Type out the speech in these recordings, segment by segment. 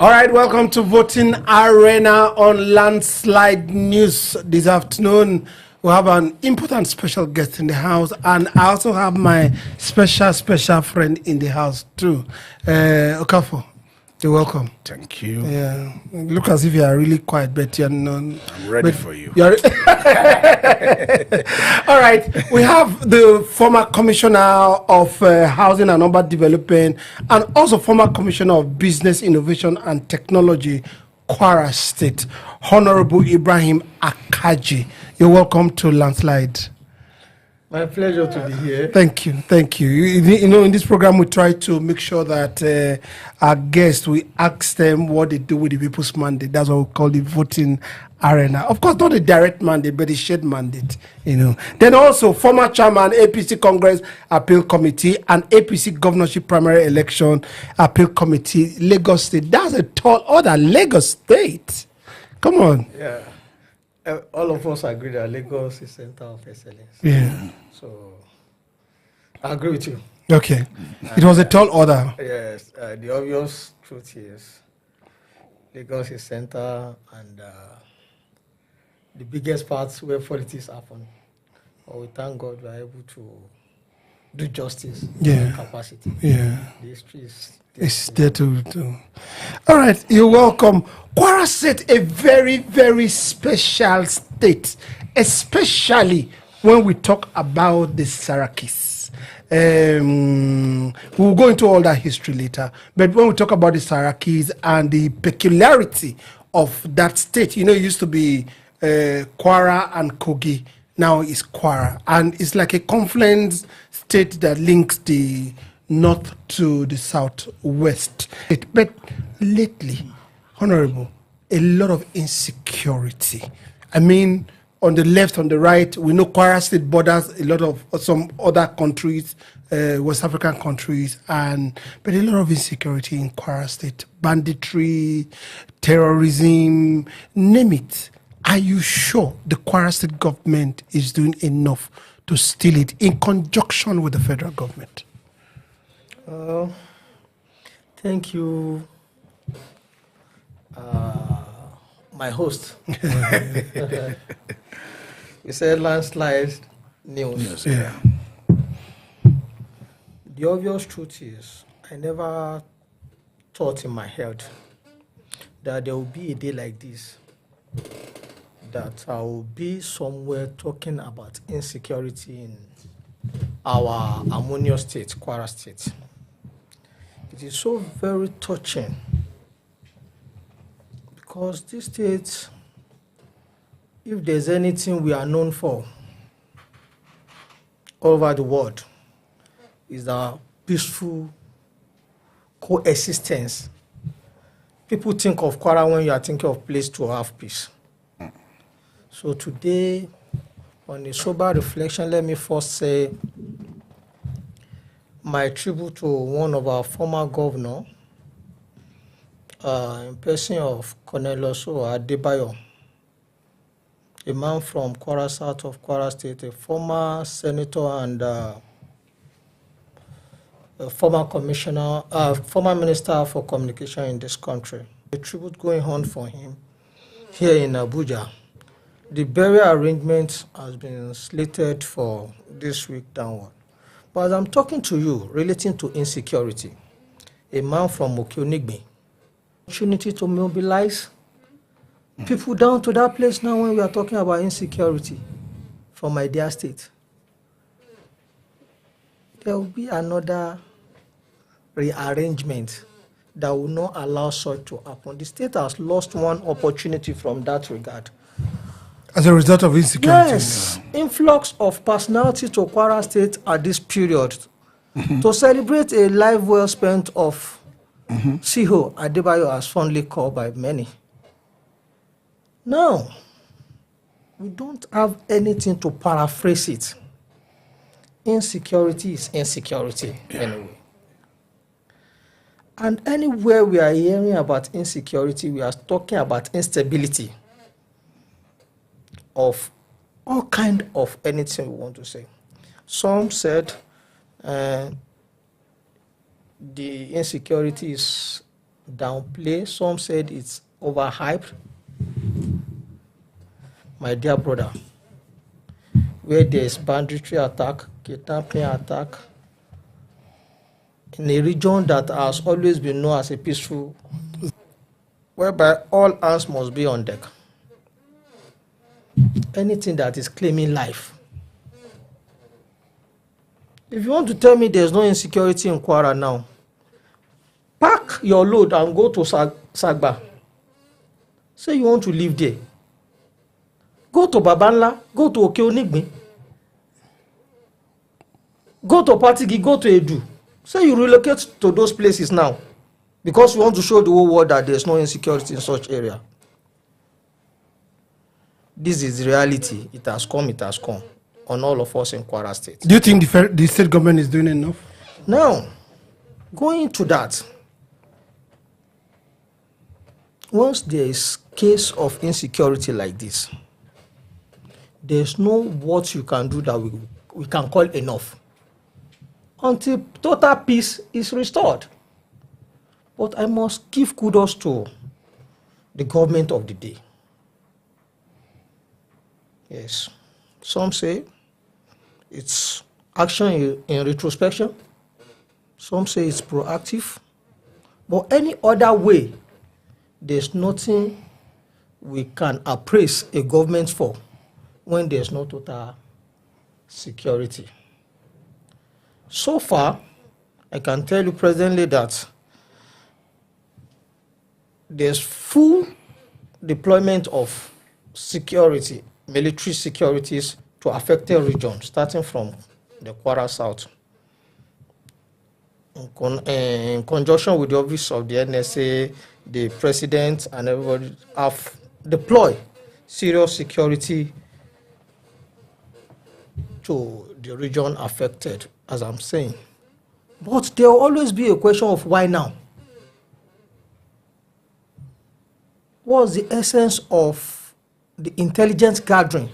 All right, welcome to Voting Arena on Landslide News this afternoon. We have an important special guest in the house, and I also have my special friend in the house too. Okafo, you're welcome. Thank you. Yeah, look as if you are really quiet, but you're not. I'm ready for you. All right, we have the former Commissioner of Housing and Urban Development and also former Commissioner of Business, Innovation and Technology, Kwara State, Honorable Ibrahim Akaje. You're welcome to Landslide. My pleasure to be here. Thank you, thank you. You know, in this program, we try to make sure that our guests, we ask them what they do with the people's mandate. That's what we call the voting arena. Of course, not a direct mandate, but a shared mandate, you know. Then also, former chairman, APC Congress Appeal Committee and APC Governorship Primary Election Appeal Committee, Lagos State. That's a tall order, Lagos State. Come on. Yeah. All of us agree that Lagos is center of excellence. Yeah. So, I agree with you. Okay. It was a tall order. Yes. The obvious truth is Lagos is center and the biggest parts where politics happen. But we thank God we are able to do justice in capacity. Yeah. The history is It's there to do. All right, you're welcome. Kwara State, a very special state, especially when we talk about the Sarakis. We'll go into all that history later. But when we talk about the Sarakis and the peculiarity of that state, you know, it used to be Kwara and Kogi. Now it's Kwara. And it's like a confluence state that links the north to the southwest. But lately, Honorable, a lot of insecurity. I mean, on the left, on the right, we know Kwara State borders a lot of some other countries, West African countries, but a lot of insecurity in Kwara State. Banditry, terrorism, name it. Are you sure the Kwara State government is doing enough to still it in conjunction with the federal government? Thank you, my host. You said landslide news. Yeah. The obvious truth is, I never thought in my head that there will be a day like this, that I will be somewhere talking about insecurity in our harmonious state, Kwara State. It is so very touching because this state, if there's anything we are known for all over the world, is our peaceful coexistence. People think of Kwara when you are thinking of place to have peace. So today, on a sober reflection, let me first say my tribute to one of our former governor, in person of Cornelius Adebayo, a man from Kwara South of Kwara State, a former senator and a former commissioner, former minister for communication in this country. A tribute going on for him here in Abuja. The burial arrangement has been slated for this week downward. But as I'm talking to you relating to insecurity, a man from Okionigbe, opportunity to mobilize people down to that place now when we are talking about insecurity from my dear state. There will be another rearrangement that will not allow such to happen. The state has lost one opportunity from that regard. As a result of insecurity? Yes, influx of personality to Kwara State at this period to celebrate a life well spent of Siho Adebayo, as fondly called by many. Now, we don't have anything to paraphrase it. Insecurity is insecurity anyway. And anywhere we are hearing about insecurity, we are talking about instability of all kind of anything we want to say. Some said the insecurity is downplay. Some said it's overhyped. My dear brother, where there's banditry attack, kidnapping attack, in a region that has always been known as a peaceful, whereby all hands must be on deck. Anything that is claiming life. If you want to tell me there's no insecurity in Kwara now, pack your load and go to Sagba. Say you want to live there. Go to Babanla, go to Okeonigbin, go to Patigi, go to Edu. Say you relocate to those places now because you want to show the whole world that there's no insecurity in such area. This is reality. It has come on all of us in Kwara State. Do you think the state government is doing enough? Now, going to that, once there is case of insecurity like this, there's no what you can do that we can call enough until total peace is restored. But I must give kudos to the government of the day. Yes, some say it's action in retrospection. Some say it's proactive. But any other way, there's nothing we can appraise a government for when there's no total security. So far, I can tell you presently that there's full deployment of security, military securities to affected regions, starting from the Kwara South. In conjunction with the office of the NSA, the president and everybody have deployed serious security to the region affected, as I'm saying. But there will always be a question of why now? What's the essence of the intelligence gathering?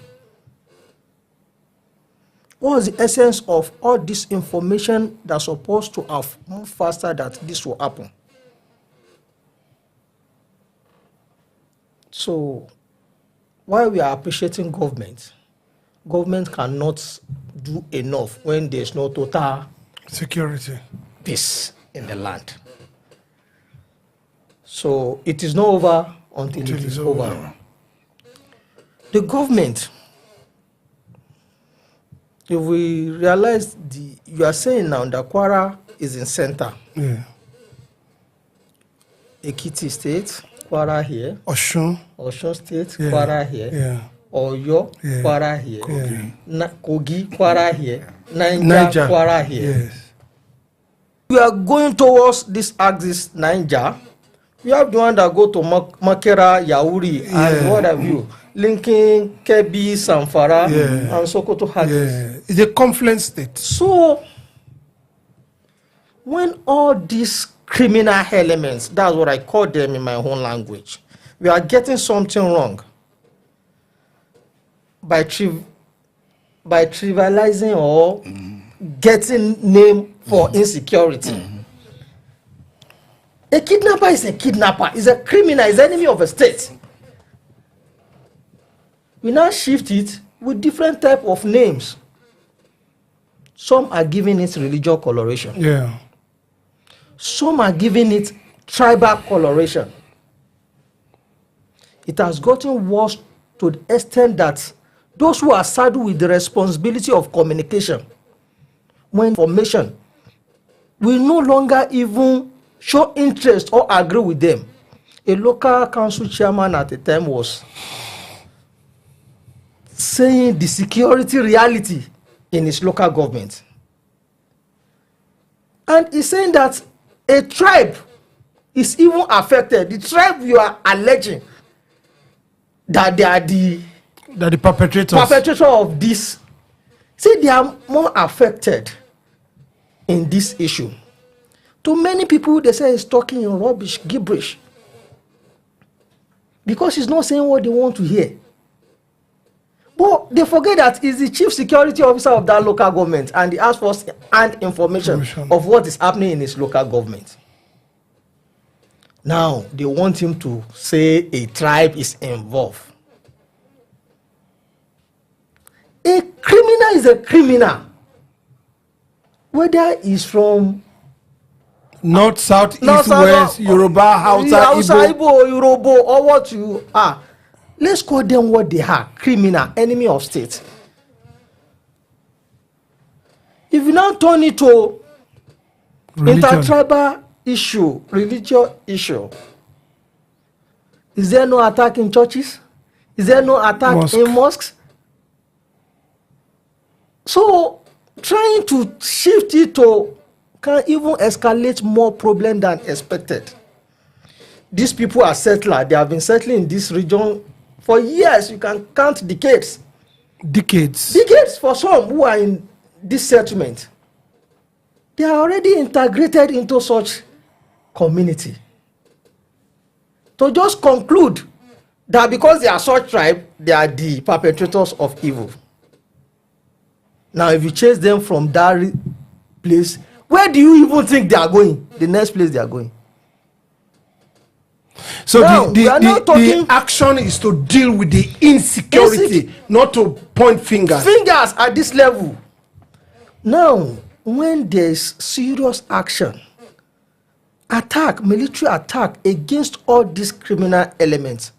What's the essence of all this information that's supposed to have moved faster that this will happen? So, while we are appreciating government cannot do enough when there's no total security, peace in the land. So, it is not over until it is over. The government, if we realize you are saying now that Kwara is in center. Yeah. Ekiti State, Kwara here. Osun State, yeah. Kwara here. Yeah. Oyo, yeah. Kwara here. Kogi, Kwara here. Niger, Kwara here. Yes. We are going towards this axis, Niger. We have the one that go to Makera, Yauri, and what have you, linking Kebbi, Samfara, and Sokoto axis. Yeah. It's a confluence state. So, when all these criminal elements, that's what I call them in my own language, we are getting something wrong by trivializing or getting name for insecurity. A kidnapper is a kidnapper, is a criminal, is enemy of a state. We now shift it with different type of names. Some are giving it religious coloration. Yeah. Some are giving it tribal coloration. It has gotten worse to the extent that those who are saddled with the responsibility of communication, when information, will no longer even show interest or agree with them. A local council chairman at the time was saying the security reality in his local government. And he's saying that a tribe is even affected. The tribe you are alleging that they are the perpetrators of this. See, they are more affected in this issue. To many people, they say he's talking in rubbish, gibberish, because he's not saying what they want to hear. But they forget that he's the chief security officer of that local government, and he has first-hand information of what is happening in his local government. Now they want him to say a tribe is involved. A criminal is a criminal, whether he's from North, south, North, east, south, west, Yoruba, Hausa, Igbo. Yoruba, or what you are. Let's call them what they are: criminal, enemy of state. If you now turn it to intertribal issue, religious issue, is there no attack in churches? Is there no attack in mosques? So trying to shift it to can even escalate more problem than expected. These people are settlers. They have been settling in this region for years. You can count decades. Decades for some who are in this settlement. They are already integrated into such community. To just conclude that because they are such tribe, they are the perpetrators of evil. Now, if you chase them from that place, where do you even think they are going? The next place they are going. So now, the action is to deal with the insecurity, not to point fingers. Fingers at this level. Now, when there's serious action, military attack against all these criminal elements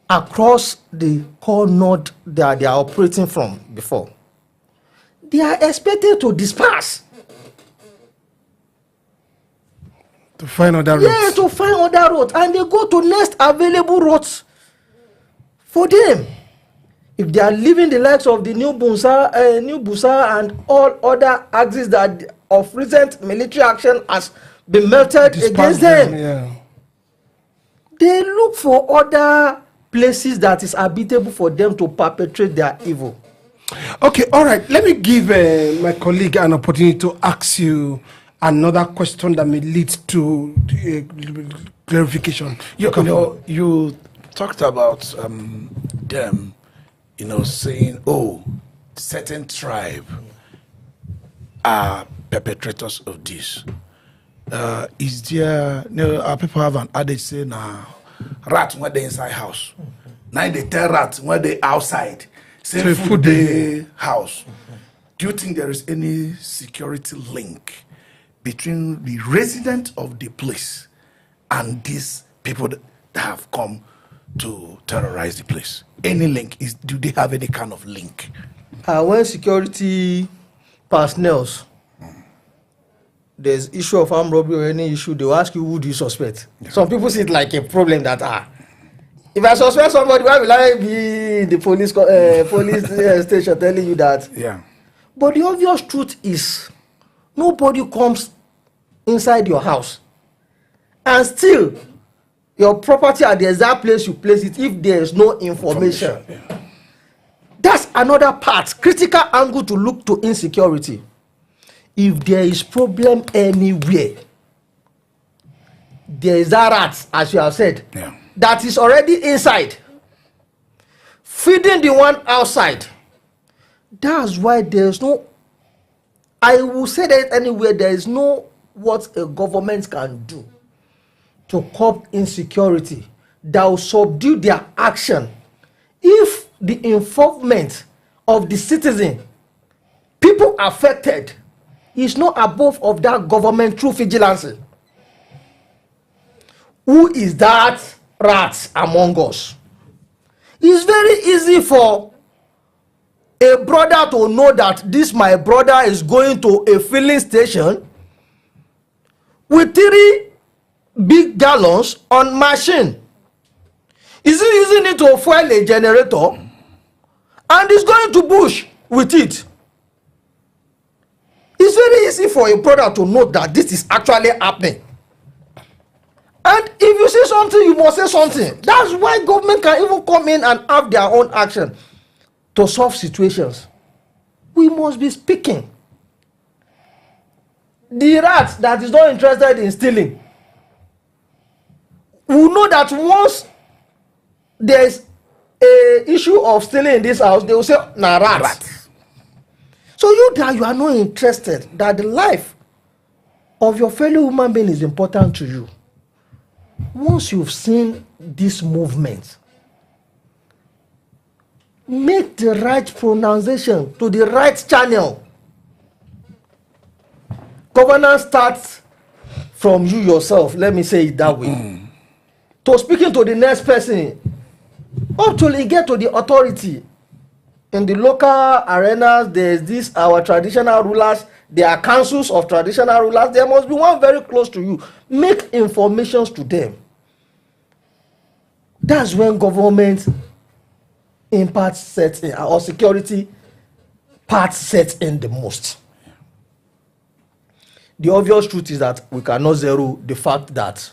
across the core node that they are operating from before, they are expected to disperse. To find other routes. Yeah, to find other routes. And they go to next available routes for them. If they are leaving the likes of the New Busa and all other axes that of recent military action has been melted against them, yeah. They look for other places that is habitable for them to perpetrate their evil. Okay, all right. Let me give my colleague an opportunity to ask you another question that may lead to clarification. You talked about them, saying, oh, certain tribe are perpetrators of this. Is there, our people have an adage saying, rat when they inside house. Now they tell rat when they outside. Same food the house. Do you think there is any security link between the resident of the place and these people that have come to terrorize the place? Any link? Do they have any kind of link? When security personnel, there's issue of armed robbery or any issue, they will ask you, who do you suspect? Yeah. Some people see it like a problem that, if I suspect somebody, why will I be in the police station telling you that? Yeah. But the obvious truth is, nobody comes inside your house and steal your property at the exact place you place it if there is no information. Yeah. That's another part, critical angle to look to insecurity. If there is problem anywhere, there is that rat, as you have said, that is already inside, feeding the one outside. That's why there is no, I will say that anywhere, there is no what a government can do to curb insecurity that will subdue their action if the involvement of the citizen, people affected, is not above of that government through vigilance. Who is that rat among us? It's very easy for a brother to know that this my brother is going to a filling station with 3 big gallons on machine. Is he using it to fuel a generator? And he's going to bush with it. It's very easy for a brother to know that this is actually happening. And if you say something, you must say something. That's why government can even come in and have their own action to solve situations. We must be speaking. The rat that is not interested in stealing will know that once there is a issue of stealing in this house, they will say, nah, rat. So you that you are not interested, that the life of your fellow human being is important to you, once you've seen this movement, make the right pronunciation to the right channel. Governance starts from you yourself, let me say it that way. To speaking to the next person, up till you get to the authority. In the local arenas, there's this, our traditional rulers, there are councils of traditional rulers, there must be one very close to you. Make informations to them. That's when government impact sets in, or security part sets in the most. The obvious truth is that we cannot zero the fact that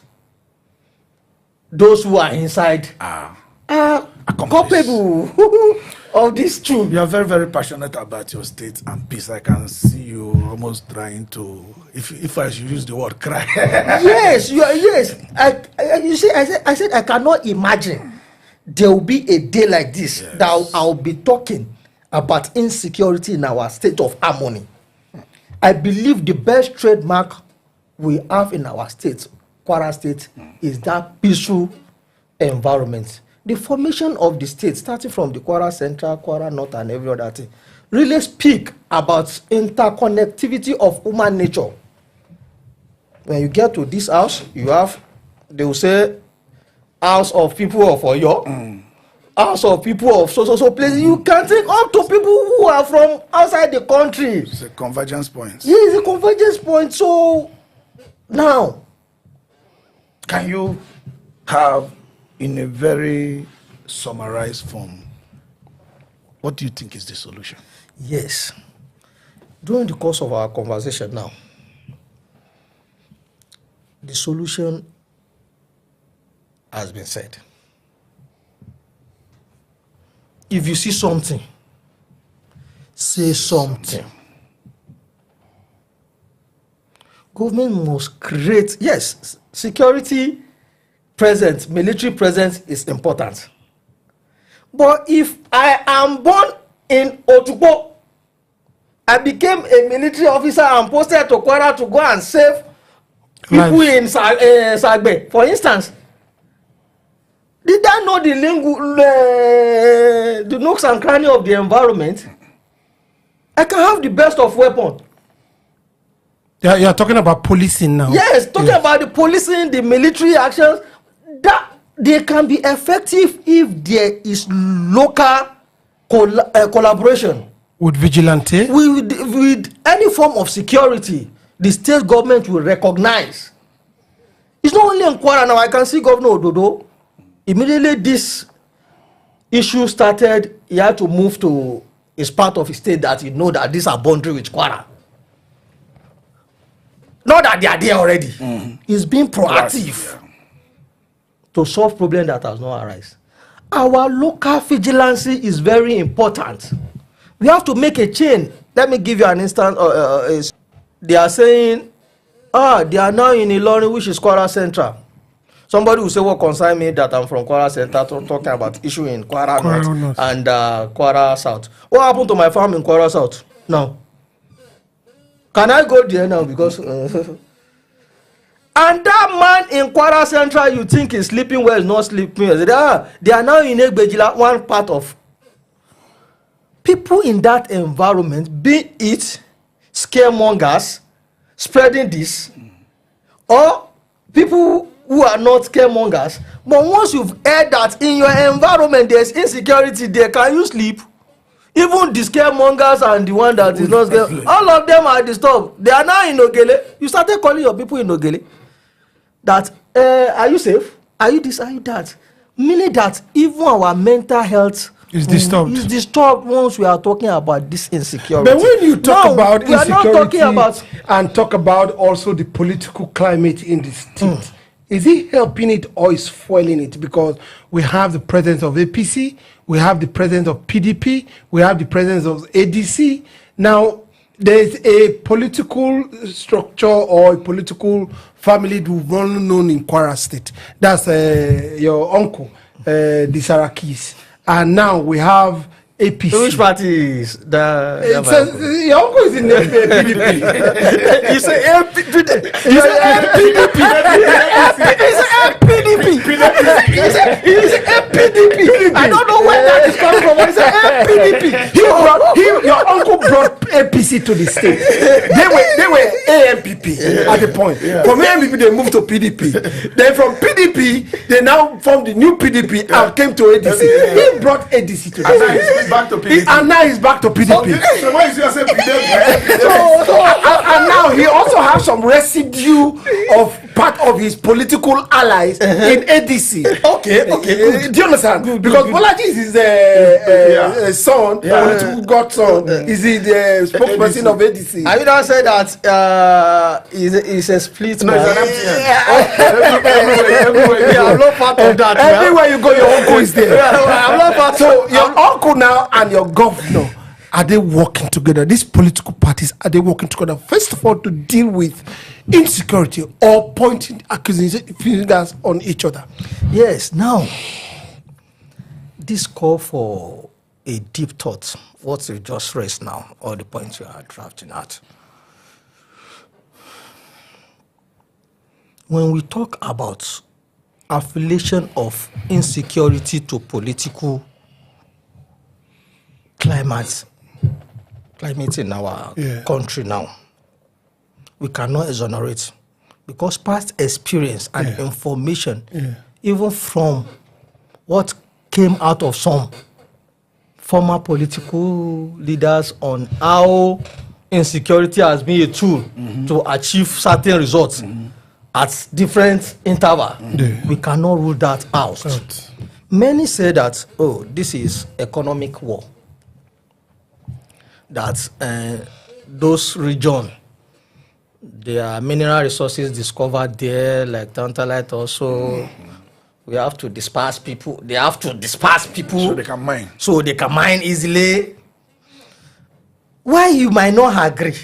those who are inside are culpable of this truth. You are very, very passionate about your state and peace. I can see you almost trying to, if I should use the word, cry. Yes, you are, yes. You see, I said I cannot imagine there will be a day like this, yes, that I'll be talking about insecurity in our state of harmony. I believe the best trademark we have in our state, Kwara State, is that peaceful environment. The formation of the state, starting from the Kwara Central, Kwara North, and every other thing, really speak about interconnectivity of human nature. When you get to this house, you have, they will say, house of people of Oyo, house of people of so places. You can take up to people who are from outside the country. It's a convergence point. Yeah, it's a convergence point. So now, can you have, in a very summarized form, what do you think is the solution? Yes. During the course of our conversation now, the solution has been said. If you see something, say something. Government must create, yes, security presence, military presence is important. But if I am born in Otukpo, I became a military officer and posted to Kwara to go and save people in Sagbe, for instance. Did I know the nooks and crannies of the environment? I can have the best of weapons. Yeah, you're talking about policing now. Yes, talking about the policing, the military actions, that they can be effective if there is local collaboration. With vigilante? With any form of security, the state government will recognize. It's not only in Kwara now. I can see Governor Ododo. Immediately this issue started, he had to move to his part of his state that he know that these are boundary with Kwara. Not that they are there already. He's being proactive to solve problems that has not arisen. Our local vigilance is very important. We have to make a chain. Let me give you an instance. They are saying, they are now in Ilorin, which is Kwara Central. Somebody will say, what concern me that I'm from Kwara Center, talking about issue in Kwara North and Kwara South. What happened to my farm in Kwara South? No. Can I go there now? Because and that man in Kwara Central, you think is sleeping well, is not sleeping well. They are now in Egbejila, one part of. People in that environment, be it scaremongers, spreading this, or people who are not scaremongers, but once you've heard that in your environment there's insecurity there, can you sleep? Even the scaremongers and the one that is not scared, all of them are disturbed. They are now in Ogele. You started calling your people in Ogele that, are you safe? Are you this? Are you that? Meaning that even our mental health is disturbed. Is disturbed once we are talking about this insecurity. But when you talk about we insecurity are not talking about, and talk about also the political climate in the state, is it helping it or is spoiling it? Because we have the presence of APC, we have the presence of PDP, we have the presence of ADC. Now, there's a political structure or a political family well known in Kwara State. That's your uncle, the Sarakis. And now we have APC. Which party is the? Your uncle is in the PDP. You say PDP. You say PDP. PDP. I don't know where that is coming from. He said PDP. Your uncle brought APC to the state. They were AMPP at the point. From AMPP they moved to PDP. Then from PDP they now formed the new PDP and came to ADC. He brought ADC to the state. Back to PDP. And now he's back to PDP. So why is you saying And now he also has some residue of part of his political allies in ADC. Okay, good. Do you understand? Because Bolaji is his son, political godson. Is he the spokesperson of ADC? Have you not said that he's a split man? everywhere. I'm not part of that. Everywhere you go, your uncle is there. I'm not part So your uncle now and your governor, are they working together? These political parties, are they working together? First of all, to deal with insecurity or pointing fingers on each other? Yes, now, this call for a deep thought, what you just raised now, or the points you are drafting at. When we talk about affiliation of insecurity to political climate in our country now, we cannot exonerate, because past experience and information, even from what came out of some former political leaders on how insecurity has been a tool to achieve certain results at different intervals, we cannot rule that out. Many say that, oh, this is economic war, that those regions, there are mineral resources discovered there, like tantalite also. We have to disperse people. They have to disperse people So they can mine. so they can mine easily. Why you might not agree?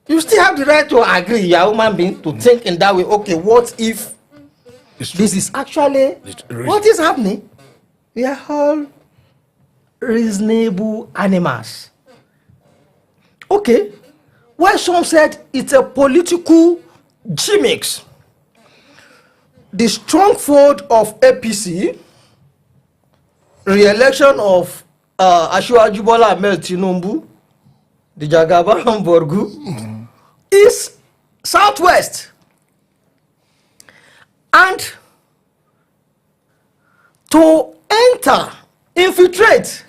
You still have the right to agree, you are a human being, to think in that way. Okay, what if this is actually what is happening? We are all reasonable animals. Okay, why some said it's a political gimmicks. The stronghold of APC, re-election of Asiwaju Bola Ahmed Tinubu, the Jagaban Borgu, is Southwest. And to enter, infiltrate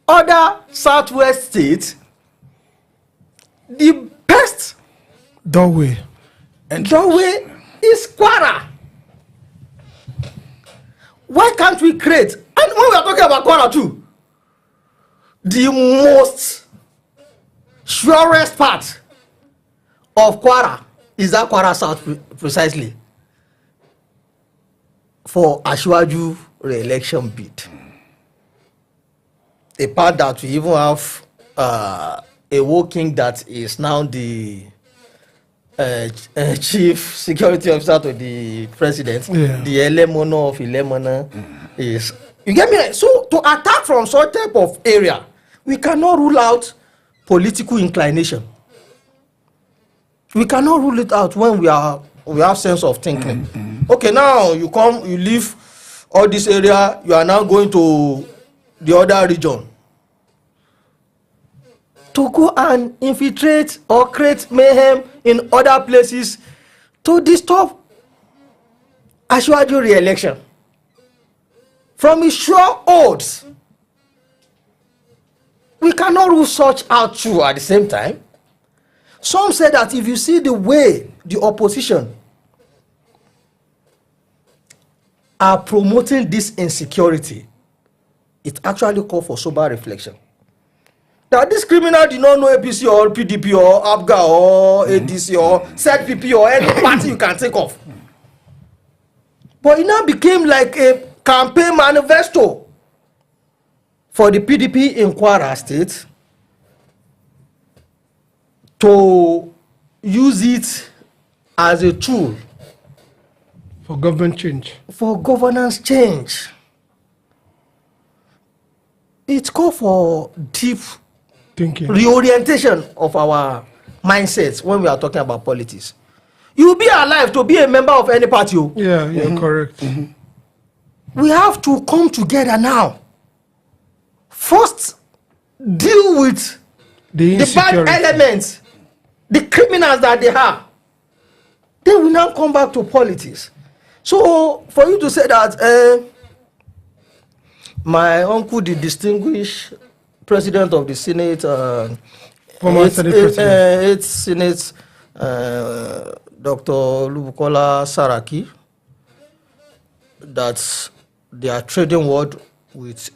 other Southwest states, the best Doorway. is Kwara. Why can't we create? And when we are talking about Kwara too, the most surest part of Kwara is that Kwara South precisely for Asiwaju re-election bid. A part that we even have a working that is now the chief security officer to the president, the Elemono of Ilemona is, you get me right? So to attack from such type of area, we cannot rule out political inclination. We cannot rule it out when we have sense of thinking. Okay, now you come, you leave all this area, you are now going to the other region to go and infiltrate or create mayhem in other places to disturb Asiwaju re-election. From his sure odds, we cannot rule such out too at the same time. Some say that if you see the way the opposition are promoting this insecurity, it actually calls for sober reflection. That this criminal did not know APC or PDP or ABGA or ADC or ZPP or any party you can think of. But it now became like a campaign manifesto for the PDP in Kwara State to use it as a tool For government change. for governance change. It calls for deep Thinking. reorientation of our mindsets when we are talking about politics. You will be alive to be a member of any party. Yeah, you're correct. We have to come together now. First, deal with The the bad insecurity. elements, the criminals that they are. Then we now come back to politics. So, for you to say that my uncle, the distinguished president of the Senate, Former Senate President. eighth Senate, Dr. Olubukola Saraki, that they are trading word with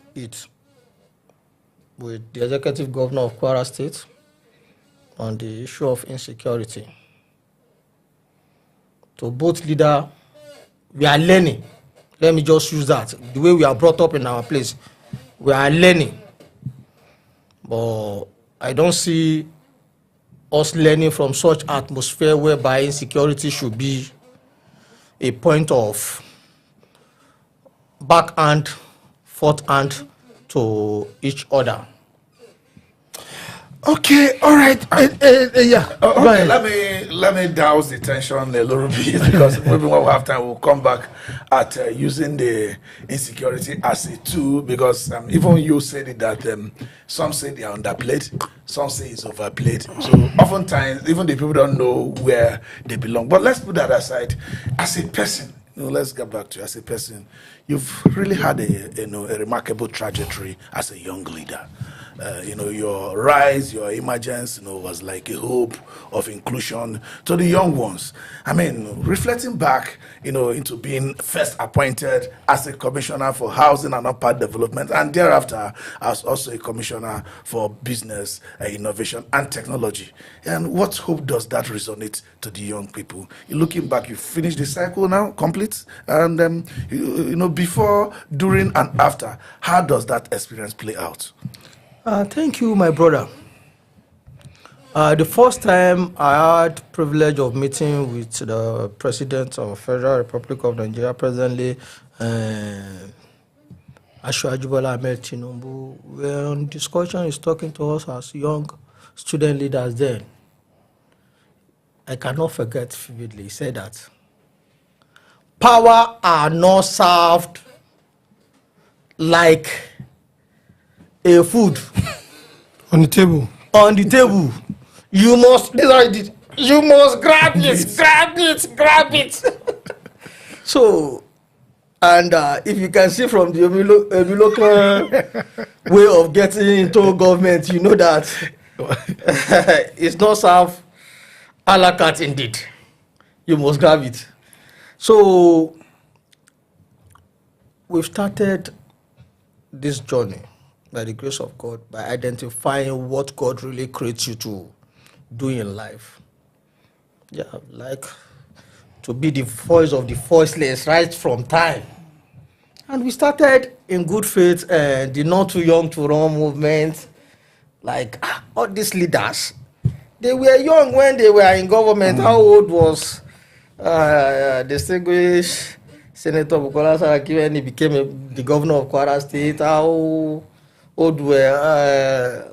the executive governor of Kwara State on the issue of insecurity. So both leaders, we are learning. Let me just use that. The way we are brought up in our place, we are learning. But I don't see us learning from such atmosphere whereby insecurity should be a point of backhand, forehand to each other. Okay, all right. Yeah. Okay, let me douse the tension a little bit because maybe when we have time we'll come back at using the insecurity as a tool because even you said it that some say they are underplayed, some say it's overplayed. So oftentimes even the people don't know where they belong. But let's put that aside. As a person, let's get back to you. As a person, you've really had a remarkable trajectory as a young leader. Your rise, your emergence, was like a hope of inclusion to the young ones. I mean, reflecting back, into being first appointed as a commissioner for housing and upper development, and thereafter as also a commissioner for business, innovation, and technology. And what hope does that resonate to the young people? You're looking back, you finished the cycle now, complete, and before, during, and after, how does that experience play out? Thank you, my brother. The first time I had privilege of meeting with the President of Federal Republic of Nigeria, presently Asiwaju Bola Ahmed Tinubu, we're on discussion, he's talking to us as young student leaders then. I cannot forget vividly, he said that power are not served like a food On the table. on the table. You must grab it. So, and if you can see from the local way of getting into government, you know that it's not served a la carte indeed. You must grab it. So, we've started this journey by the grace of God, by identifying what God really creates you to do in life. Yeah, like to be the voice of the voiceless right from time. And we started in good faith, the not too young to run movement. Like all these leaders, they were young when they were in government. How old was distinguished Senator Bukola Saraki when he became the governor of Kwara State? How old were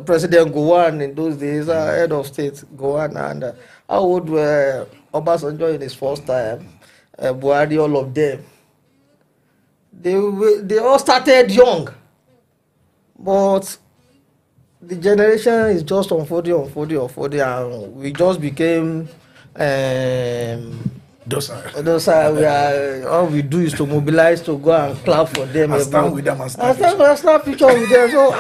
President Gowon in those days, head of state Gowon, and how old were Obasanjo in his first time, Buhari, all of them. They all started young, but the generation is just unfolding, and we just became all we do is to mobilize to go and clap for them. And stand with them and snap picture with them. So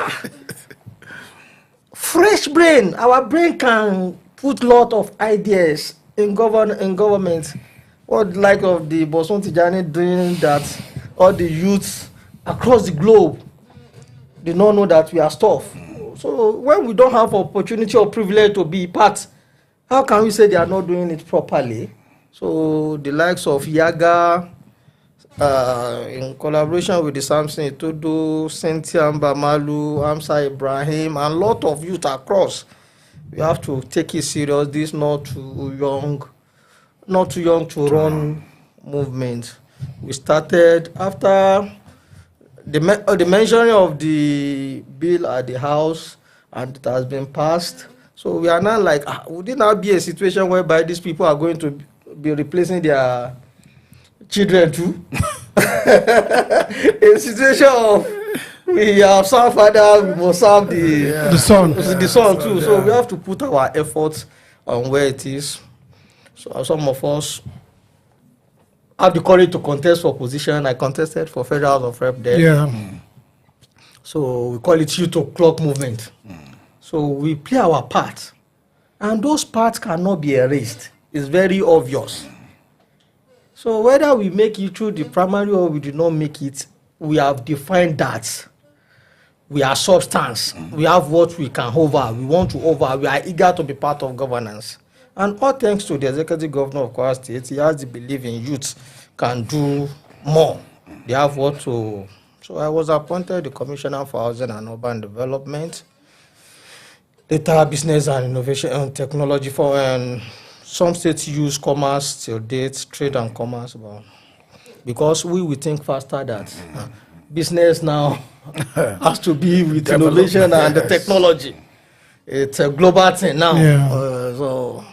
fresh brain. Our brain can put lot of ideas in government. What like of the Bosun Tijani doing that? All the youths across the globe do not know that we are stuff. So when we don't have opportunity or privilege to be part, how can we say they are not doing it properly? So the likes of Yaga, in collaboration with the Samson Itodo, Cynthia Mbamalu, Amsa Ibrahim, and a lot of youth across, we have to take it serious. This not too young to run movement. We started after the mentioning of the bill at the House, and it has been passed. So we are now like, would it now be a situation whereby these people are going to be replacing their children too? A situation of we have some father, we must have the son. The son too. So we have to put our efforts on where it is. So some of us have the courage to contest for position. I contested for Federal House of Rep there. Yeah. So we call it youth o'clock movement. So we play our part. And those parts cannot be erased. It's very obvious. So whether we make it through the primary or we do not make it, we have defined that. We are substance. We have what we can hover. We want to hover. We are eager to be part of governance. And all thanks to the executive governor of Kwara State, he has the belief in youth can do more. They have what to. So I was appointed the Commissioner for Housing and Urban Development, Data, Business and Innovation and Technology for some states use commerce till date, trade and commerce, but because we think faster that business now has to be with innovation and the technology. It's a global thing now. Yeah. So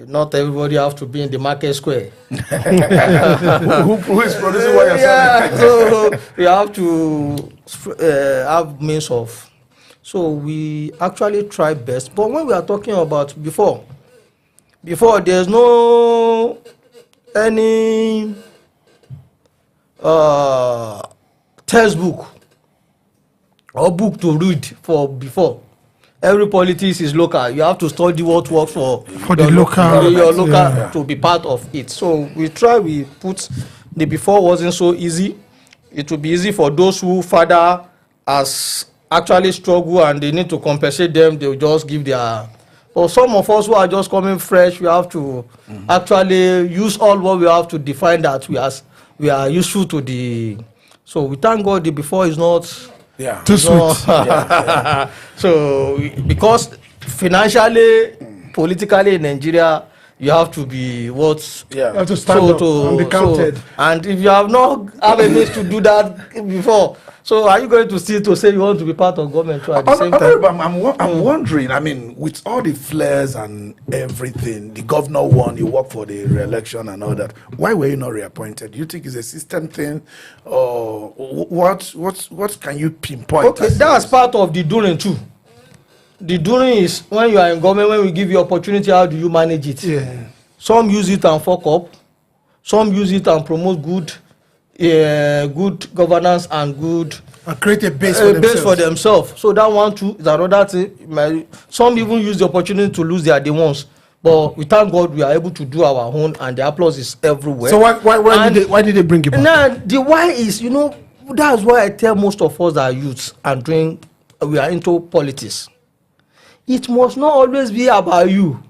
not everybody have to be in the market square. who is producing what you're selling? So we have to have means of. So we actually try best. But when we are talking about before there's no any textbook or book to read for before. Every politics is local. You have to study what works for the local, your local to be part of it. So we put the before wasn't so easy. It will be easy for those who father has actually struggle and they need to compensate them. They will just give their. For some of us who are just coming fresh, we have to actually use all what we have to define that we are useful to the. So we thank God the before is not. Yeah. Too sweet. So because financially, politically in Nigeria, you have to be what. You have to stand up and be counted. And if you have not have a means to do that before, so are you going to still to say you want to be part of government too at the same time? I'm wondering, I mean, with all the flares and everything, the governor won, you worked for the re-election and all that. Why were you not reappointed? Do you think it's a system thing? Or what can you pinpoint? Okay, that's part of the doing too. The doing is when you are in government, when we give you opportunity, how do you manage it? Yeah. Some use it and fuck up. Some use it and promote good governance and good create a base for themselves. So that one too is another thing. Some even use the opportunity to lose their ones. But we thank God we are able to do our own, and the applause is everywhere. So why did they bring you back? Now the why is, that's why I tell most of us that are youths and we are into politics. It must not always be about you.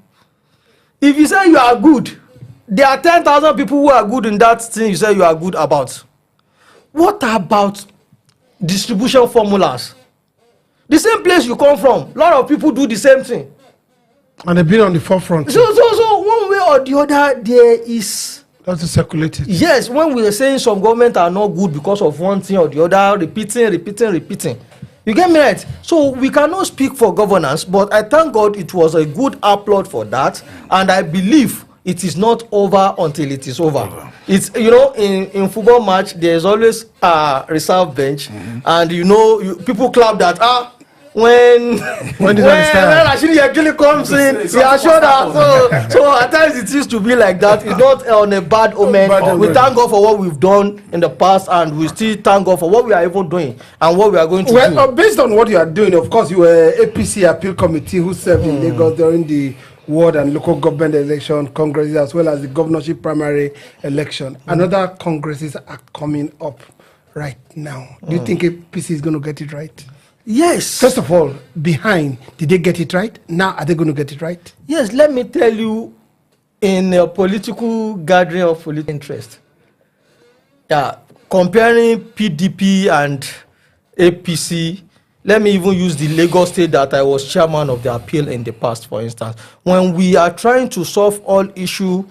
If you say you are good, there are 10,000 people who are good in that thing you say you are good about. What about distribution formulas? The same place you come from, a lot of people do the same thing. And they've been on the forefront. So one way or the other, there is. That's to circulate it. Yes, when we are saying some government are not good because of one thing or the other, repeating. You get me right? So we cannot speak for governance, but I thank God it was a good applaud for that, and I believe it is not over until it is over. It's in football match there is always a reserve bench, and people clap that when actually comes in, we are sure that so at times it used to be like that. It's not on a bad omen. We thank God for what we've done in the past, and we still thank God for what we are even doing and what we are going to do. Based on what you are doing, of course, you were APC appeal committee who served in Lagos during the ward and local government election congresses, as well as the governorship primary election. Another congresses are coming up right now. Do you think APC is going to get it right? Yes. First of all, did they get it right? Now, are they going to get it right? Yes, let me tell you, in a political gathering of political interest, comparing PDP and APC, let me even use the Lagos State that I was chairman of the appeal in the past, for instance. When we are trying to solve all issues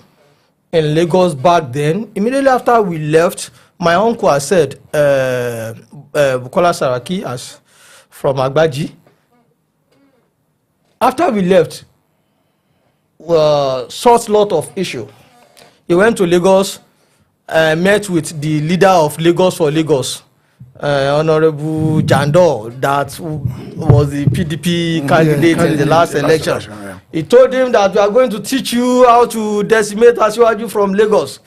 in Lagos back then, immediately after we left, my uncle has said, Bukola Saraki, from Agbaji, After we left, such lot of issue. He went to Lagos, met with the leader of Lagos for Lagos, Honorable Jando, that was the PDP candidate in the last election. He told him that we are going to teach you how to decimate Asiwaju from Lagos.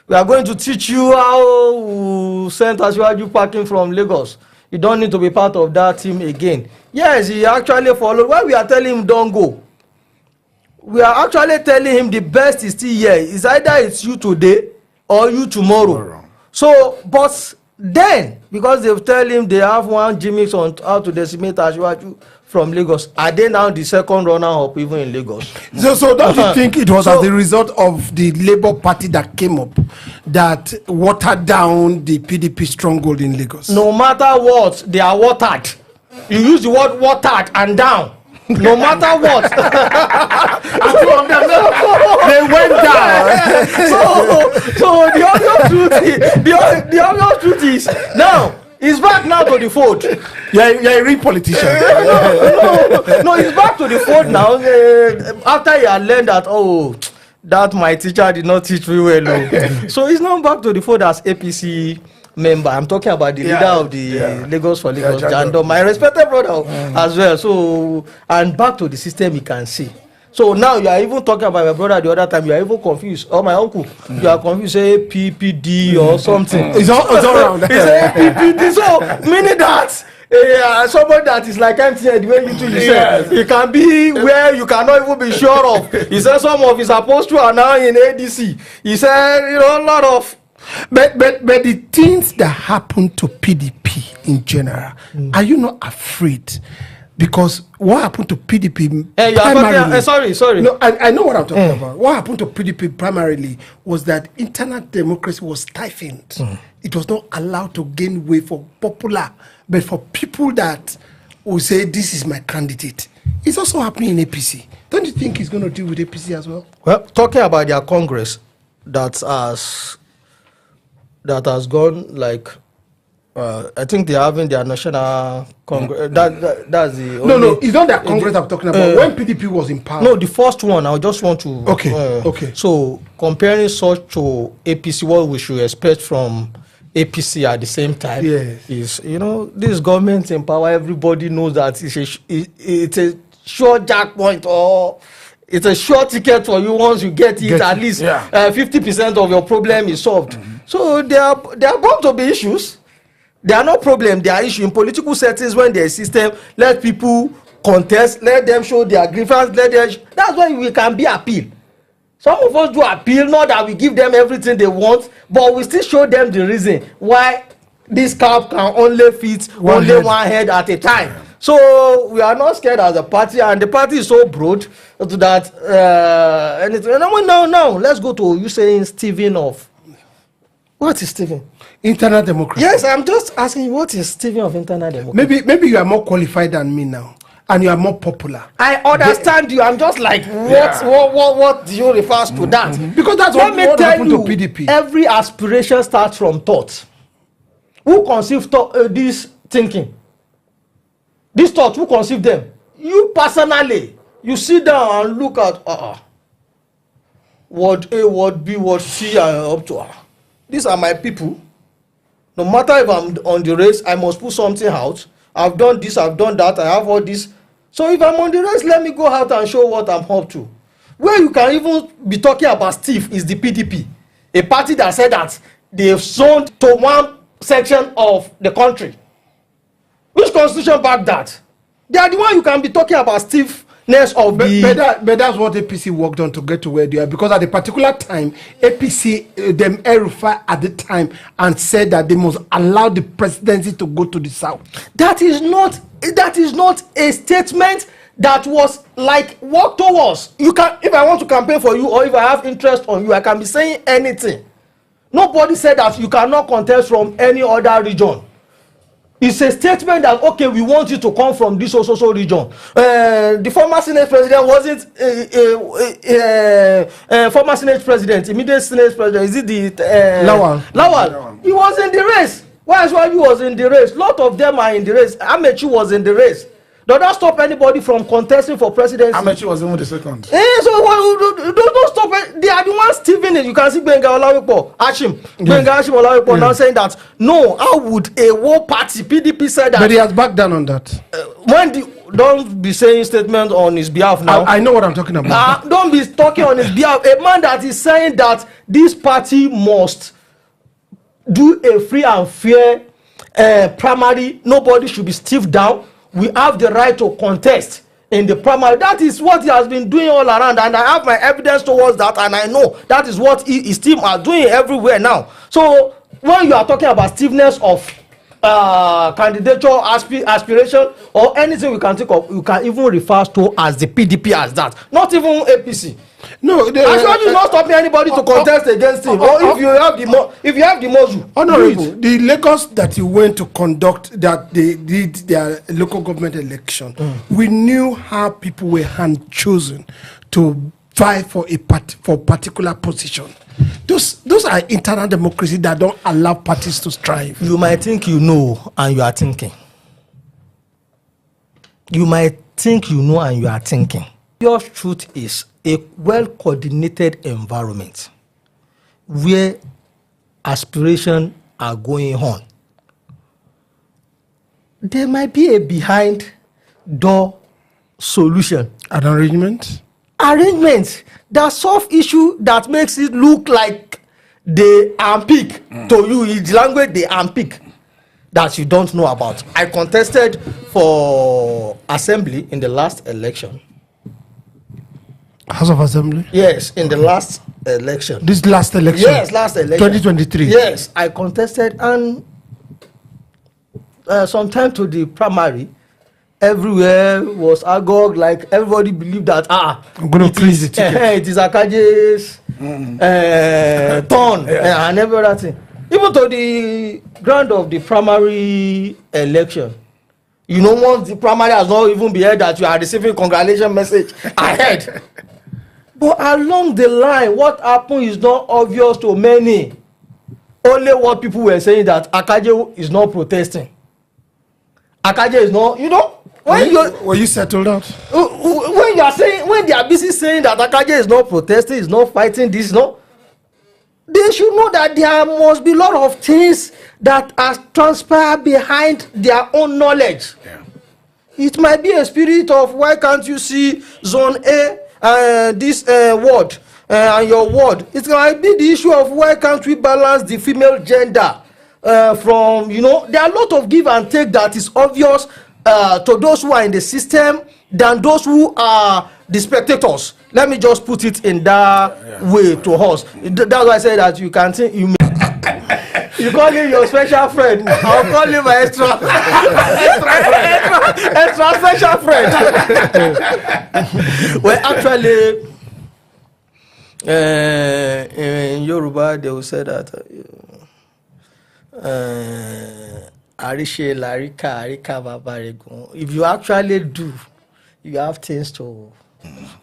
We are going to teach you how to send Asiwaju packing from Lagos. You don't need to be part of that team again. Yes, he actually followed. When we are telling him don't go, we are actually telling him the best is still here. It's either it's you today or you tomorrow. So, but then, because they've tell him they have one gimmicks on how to decimate Asiwaju from Lagos, are they now the second runner-up even in Lagos? So don't you think it was as a result of the Labour Party that came up that watered down the PDP stronghold in Lagos? No matter what, they are watered. You use the word watered and down. No matter what. They went down. So the obvious truth is now he's back now to the fold. You're a real politician. No, he's back to the fold now. After he had learned that that my teacher did not teach me well. So he's now back to the fold as APC member. I'm talking about the leader of the Lagos for Lagos, Jando, my respected brother as well. So, and back to the system you can see. So now you are even talking about my brother the other time, you are even confused. Or my uncle, you are confused, say PPD or something. It's all around. It's a PPD. So, meaning that somebody that is like MTN, the way you two said, it can be where you cannot even be sure of. He said some of his apostles are now in ADC. He said, a lot of. But the things that happen to PDP in general, are you not afraid? Because what happened to PDP primarily... sorry. No, I know what I'm talking about. What happened to PDP primarily was that internal democracy was stifled. It was not allowed to gain way for popular, but for people that will say, this is my candidate. It's also happening in APC. Don't you think he's going to deal with APC as well? Well, talking about their Congress, that has gone like... I think they're having their national congress. That's the only... No, it's not that congress I'm talking about. When PDP was in power. No, the first one, I just want to... Okay. So, comparing such to APC, what we should expect from APC at the same time is, this government in power, everybody knows that it's a sure jackpot or it's a sure ticket for you. Once you get it, at least 50% of your problem is solved. So, there are bound to be issues. There are no problem. There are issues in political settings when there is system. Let people contest. Let them show their grievance. That's why we can be appeal. Some of us do appeal, not that we give them everything they want, but we still show them the reason why this cap can only fit one head at a time. So we are not scared as a party, and the party is so broad that anything. No. Let's go to you saying Stephen of. What is Stephen? Internal democracy. Yes, I'm just asking you, what is Stephen of internal democracy? Maybe you are more qualified than me now, and you are more popular. I understand you. I'm just like, what do you refer to that? Because that's what happened to PDP. Every aspiration starts from thought. Who conceived this thinking? This thought, who conceived them? You personally. You sit down and look at word A, word B, word C, and up to these are my people. No matter if I'm on the race, I must put something out. I've done this, I've done that, I have all this. So if I'm on the race, let me go out and show what I'm up to. Where you can even be talking about Steve is the PDP. A party that said that they've zoned to one section of the country. Which constitution backed that? They are the one you can be talking about Steve. But that's what APC worked on to get to where they are, because at a particular time APC them Erufa at the time and said that they must allow the presidency to go to the south. That is not a statement that was like work towards. You can, if I want to campaign for you or if I have interest on you, I can be saying anything. Nobody said that you cannot contest from any other region. It's a statement that, okay, we want you to come from this so region. The former Senate president wasn't former Senate president, immediate Senate president. Is it the Lawal? He was in the race. Why he was in the race? A lot of them are in the race. Amechi was in the race. Does that stop anybody from contesting for presidency? Amachi was even the second. So don't stop it. They are the ones stealing it. You can see Benga Olawepo, Hashim. Benga Hashim Olawepo now saying that, no, how would a war party, PDP said that. But he has backed down on that. Don't be saying statements on his behalf now. I know what I'm talking about. Don't be talking on his behalf. A man that is saying that this party must do a free and fair primary. Nobody should be stiffed down. We have the right to contest in the primary. That is what he has been doing all around, and I have my evidence towards that, and I know that is what his team are doing everywhere now. So when you are talking about stiffness of candidature aspiration or anything we can think of, you can even refer to as the PDP as that, not even APC. No, actually not stopping anybody to contest against him. Or if you have the muscle. Honorable, the Lagos that you went to conduct, that they did their local government election, we knew how people were hand chosen to vie for a particular position. Those are internal democracy that don't allow parties to strive. You might think you know and you are thinking. You might think you know and you are thinking. Your truth is a well-coordinated environment where aspirations are going on. There might be a behind-door solution. An arrangement that solve issue that makes it look like they unpick to you in the language they unpick that you don't know about. I contested for assembly in the last election. House of Assembly? Yes, in the last election. This last election? Yes, last election. 2023? Yes, I contested, and sometime to the primary, everywhere was agog, like everybody believed that I'm going to freeze the ticket. It is Akaje's turn and every other thing. Even to the ground of the primary election, you know, once the primary has not even been heard that you are receiving congratulation message ahead. But along the line, what happened is not obvious to many. Only what people were saying that Akaje is not protesting. Akaje is not, you know. Were you settled out? When you are saying, when they are busy saying that Akaje is not protesting, is not fighting this, no, they should know that there must be a lot of things that are transpired behind their own knowledge. Yeah. It might be a spirit of why can't you see zone A, this ward and your ward. It might be the issue of why can't we balance the female gender from, you know, there are a lot of give and take that is obvious to those who are in the system than those who are the spectators. Let me just put it in that way to us. That's why I say that you can think you may you call him your special friend. I'll call him my extra special friend. Well, actually, in Yoruba, they will say that Arishe Larika Arika Babaregun. If you actually do, you have things to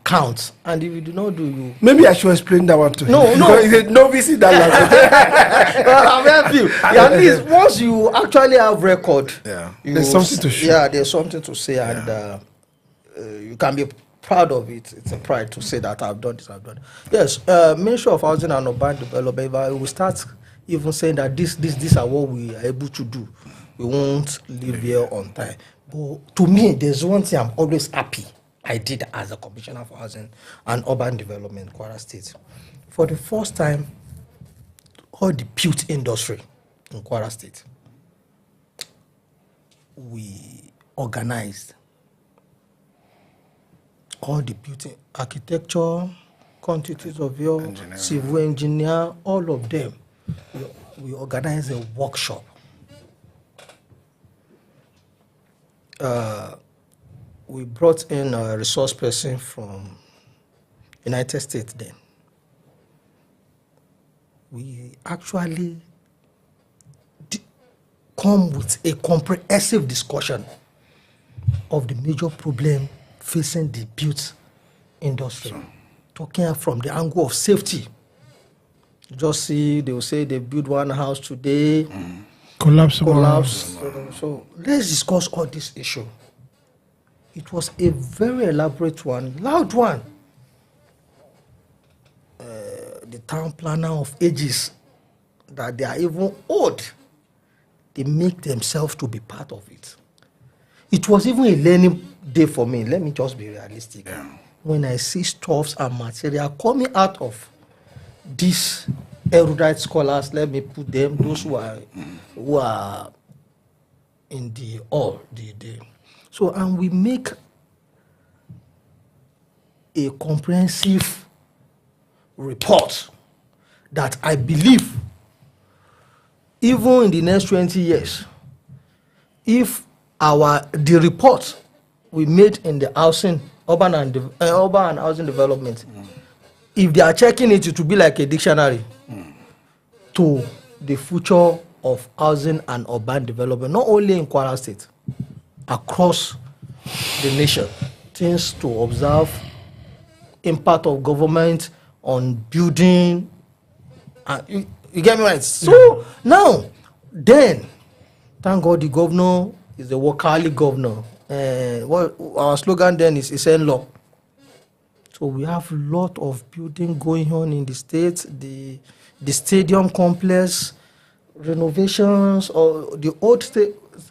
count, and if you do not do, you maybe I should explain that one to him. No, he's a novice in that language. I'll help you. At least once you actually have record, there's something to show. Yeah, there's something to say, and you can be proud of it. It's a pride to say that I've done this, I've done it. Yes, Ministry of Housing and Urban Development, we will start even saying that these are what we are able to do. We won't live here on time. But to me, there's one thing I'm always happy I did as a Commissioner for Housing and Urban Development, Kwara State. For the first time, all the built industry in Kwara State, we organized all the built architecture, quantities of your civil engineer, all of them. We organized a workshop. We brought in a resource person from United States then. We actually come with a comprehensive discussion of the major problem facing the built industry, talking from the angle of safety. Just see, they will say they build one house today, collapse. So let's discuss all this issue. It was a very elaborate one, loud one. The town planner of ages, that they are even old, they make themselves to be part of it. It was even a learning day for me. Let me just be realistic. Yeah. When I see stuffs and material coming out of these erudite scholars, let me put them, those who are in the day. So, and we make a comprehensive report that I believe even in the next 20 years, if the report we made in the urban and housing development, if they are checking it, it will be like a dictionary to the future of housing and urban development, not only in Kwara State, across the nation. Things to observe, impact of government on building. You get me right? So now, then, thank God the governor is a workaholic governor. What our slogan then is law. So we have a lot of building going on in the state. The stadium complex renovations, or the old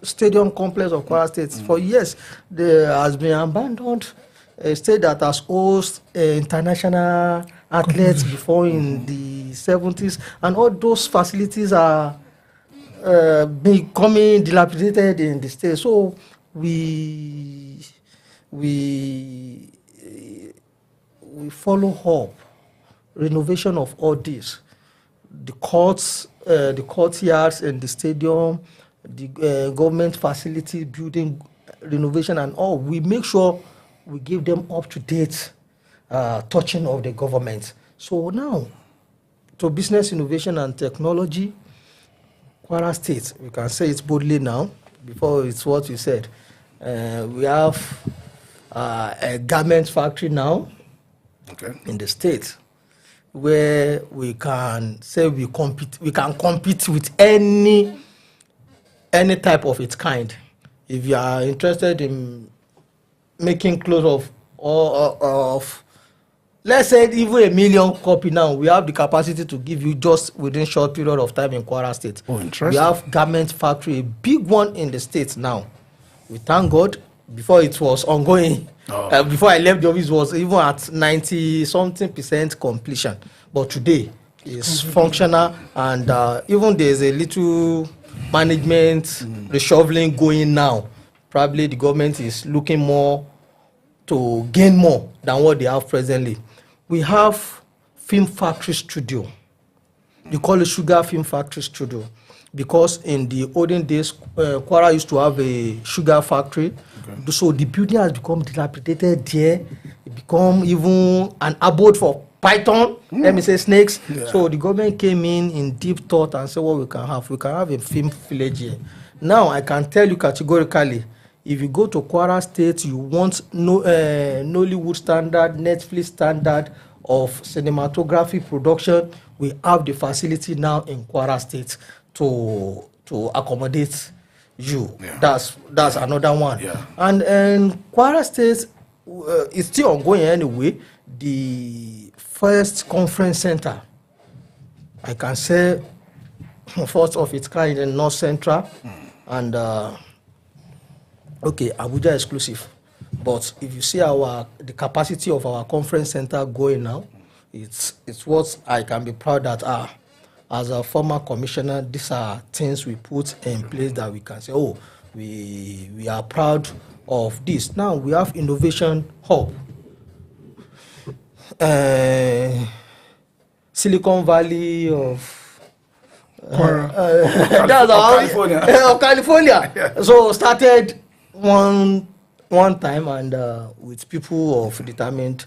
stadium complex of Kwara State. For years, there has been abandoned. A state that has hosted international athletes before in the 70s, and all those facilities are becoming dilapidated in the state. So we follow up renovation of all this, the courts, the courtyards and the stadium, the government facility building renovation and all. We make sure we give them up to date touching of the government. So now, to business innovation and technology, Kwara State, we can say it boldly now, before it's what you said. We have a garment factory now in the state, where we can say we can compete with any type of its kind. If you are interested in making clothes of let's say even 1 million copy now, we have the capacity to give you just within short period of time in Kwara State. Oh, interesting. We have garment factory, a big one in the state now. We thank God. Before it was ongoing, before I left the office, was even at 90-something% completion. But today it's functional, and even there's a little management reshuffling going now. Probably the government is looking more to gain more than what they have presently. We have film factory studio. We call it Sugar Film Factory Studio, because in the olden days, Kwara used to have a sugar factory. Okay. So the building has become dilapidated there. It become even an abode for python, let me say snakes. Yeah. So the government came in deep thought and said, what we can have? We can have a film village here. Now, I can tell you categorically, if you go to Kwara State, you want Nollywood standard, Netflix standard of cinematography production, we have the facility now in Kwara State to accommodate you. Yeah. That's another one. Yeah. And Kwara State is still ongoing anyway. The first conference center, I can say, first of its kind in North Central, and Abuja exclusive. But if you see the capacity of our conference center going now, it's what I can be proud that as a former commissioner, these are things we put in place that we can say, oh, we are proud of this. Now we have innovation hub. Silicon Valley of California. California. Yeah. So started one time, and with people of determined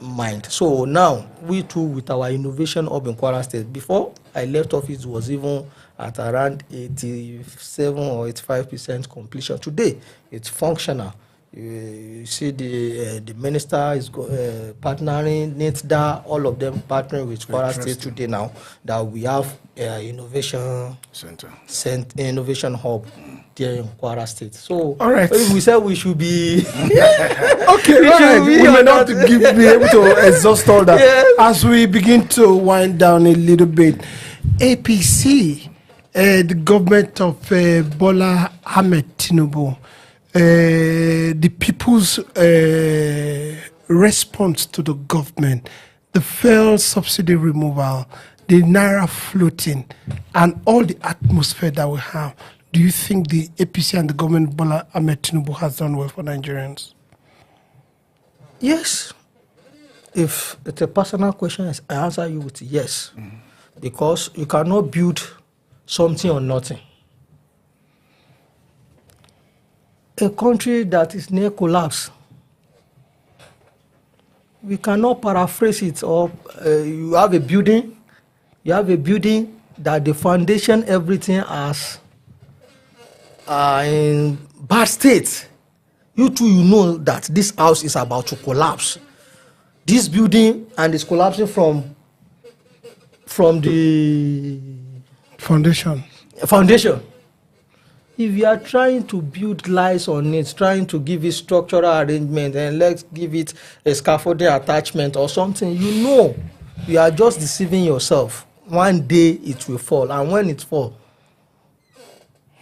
mind. So now we too, with our innovation hub in Kwara State. Before I left office, was even at around 87 or 85% completion. Today it's functional. You see the minister is partnering, NITDA, all of them partnering with Kwara State today now that we have innovation innovation hub there in Kwara State. So all right, we said we should be okay. Right. We may not be able to exhaust all that. Yes. As we begin to wind down a little bit, APC, the government of Bola Ahmed Tinubu, the people's response to the government, the fuel subsidy removal, the naira floating, and all the atmosphere that we have. Do you think the APC and the government of Bola Ahmed Tinubu has done well for Nigerians? Yes. If it's a personal question, I answer you with yes. Because you cannot build something on nothing. A country that is near collapse, we cannot paraphrase it. Or you have a building that the foundation, everything has in bad state. You too, you know that this house is about to collapse. This building and is collapsing from the foundation. If you are trying to build lies on it, trying to give it structural arrangement, and let's give it a scaffolding attachment or something, you know you are just deceiving yourself. One day it will fall, and when it falls,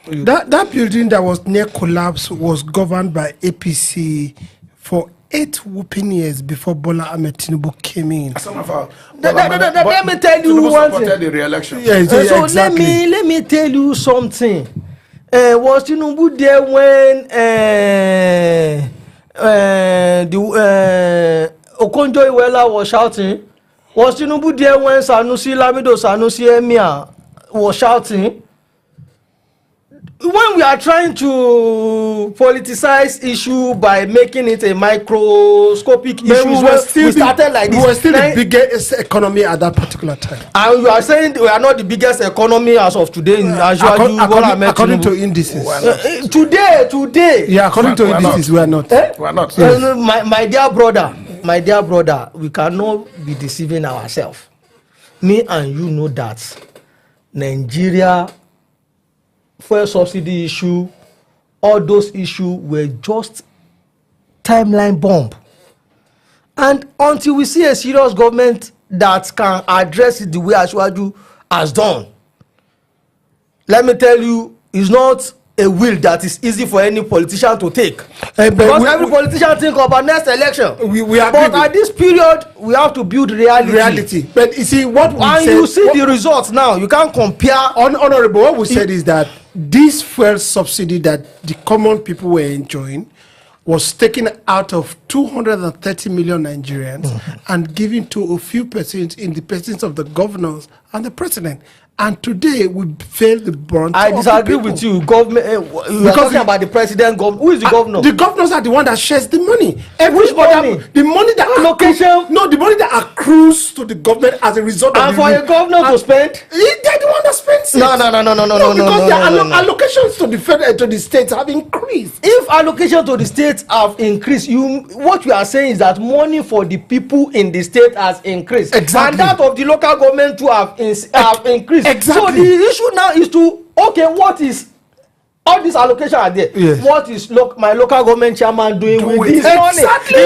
that building that was near collapse was governed by APC for 8 whooping years before Bola Ahmed Tinubu came in. Some of our let me tell you one thing. the re-election. Yes, So exactly. let me tell you something. Was Tinubu there when Okonjo-Iweala was shouting? Was Tinubu there when Lamido Sanusi Emir was shouting? When we are trying to politicize issue by making it a microscopic issue, we started like this. We were still the biggest economy at that particular time. And you are saying we are not the biggest economy as of today. According to indices. Today. Yeah, according to indices, we are not. We are not. Yes. My dear brother, we cannot be deceiving ourselves. Me and you know that Nigeria fuel subsidy issue, all those issues were just timeline bomb. And until we see a serious government that can address it the way Asiwaju has done, let me tell you, it's not a will that is easy for any politician to take. Because every politician think about next election. But at this period, we have to build reality. But you see, what we and said, you see the results now. You can't compare. Honorable, what we said is that this fuel subsidy that the common people were enjoying was taken out of 230 million Nigerians and given to a few persons in the presence of the governors and the president. And today we feel the brunt. I disagree with you. Government. You are talking about the president. Who is the governor? The governors are the one that shares the money. Which money? The money that allocation. No, the money that accrues to the government as a result of. And for a governor to spend. They're the one that spends it. No. Because their allocations to the federal to the states have increased. If allocation to the states have increased, what you are saying is that money for the people in the state has increased. Exactly. And that of the local government too have increased. Exactly. So the issue now is to what is all this allocation are there? Yes. What is my local government chairman doing with this money? Exactly.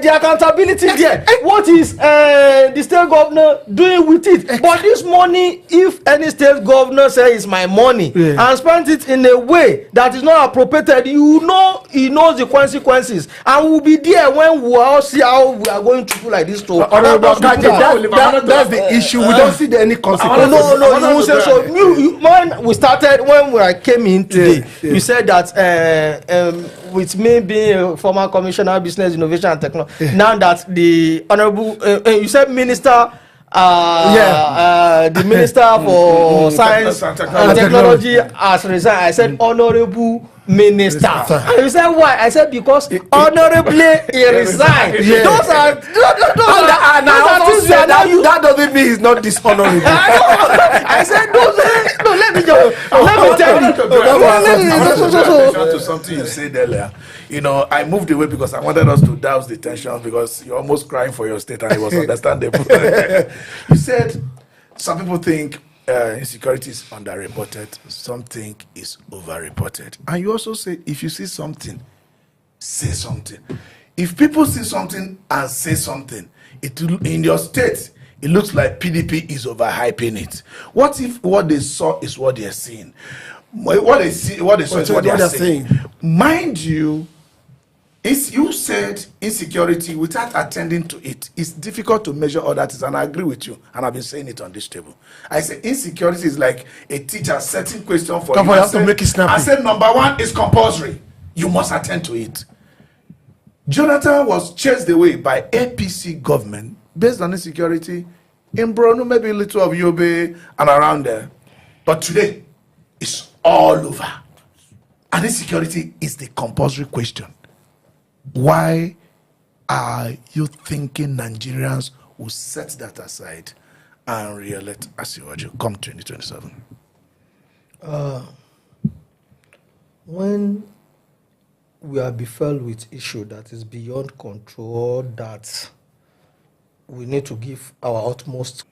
The accountability there. What is the state governor doing with it? Exactly. But this money, if any state governor says it's my money and spends it in a way that is not appropriated, you know he knows the consequences, and we'll be there when we all see how we are going to do like this. That's the issue. We don't see any consequences. No, you won't say so. When I came in today, you said that with me being a former commissioner of business, innovation and technology, now that the honorable, you said minister, the minister for science and technology has resigned. I said honorable minister. And you said why? I said because honorably he resigned. Those are things that doesn't mean he's not dishonorable. I said no, let me tell you. attention to something you said earlier. You know, I moved away because I wanted us to douse the tension because you're almost crying for your state and it was understandable. You said some people think insecurity is underreported, some think it's overreported. And you also say if you see something, say something. If people see something and say something, in your state, it looks like PDP is overhyping it. What if what they saw is what they are seeing? What they saw is what they are saying. Mind you, you said insecurity without attending to it. It's difficult to measure all that is, and I agree with you. And I've been saying it on this table. I say insecurity is like a teacher setting question for you. You have to make it snappy. I said number one is compulsory. You must attend to it. Jonathan was chased away by APC government based on insecurity in Borno, maybe a little of Yobe and around there. But today, it's all over. And insecurity is the compulsory question. Why are you thinking Nigerians will set that aside and re-elect Asiwaju come 2027? When we are befell with issue that is beyond control, that we need to give our utmost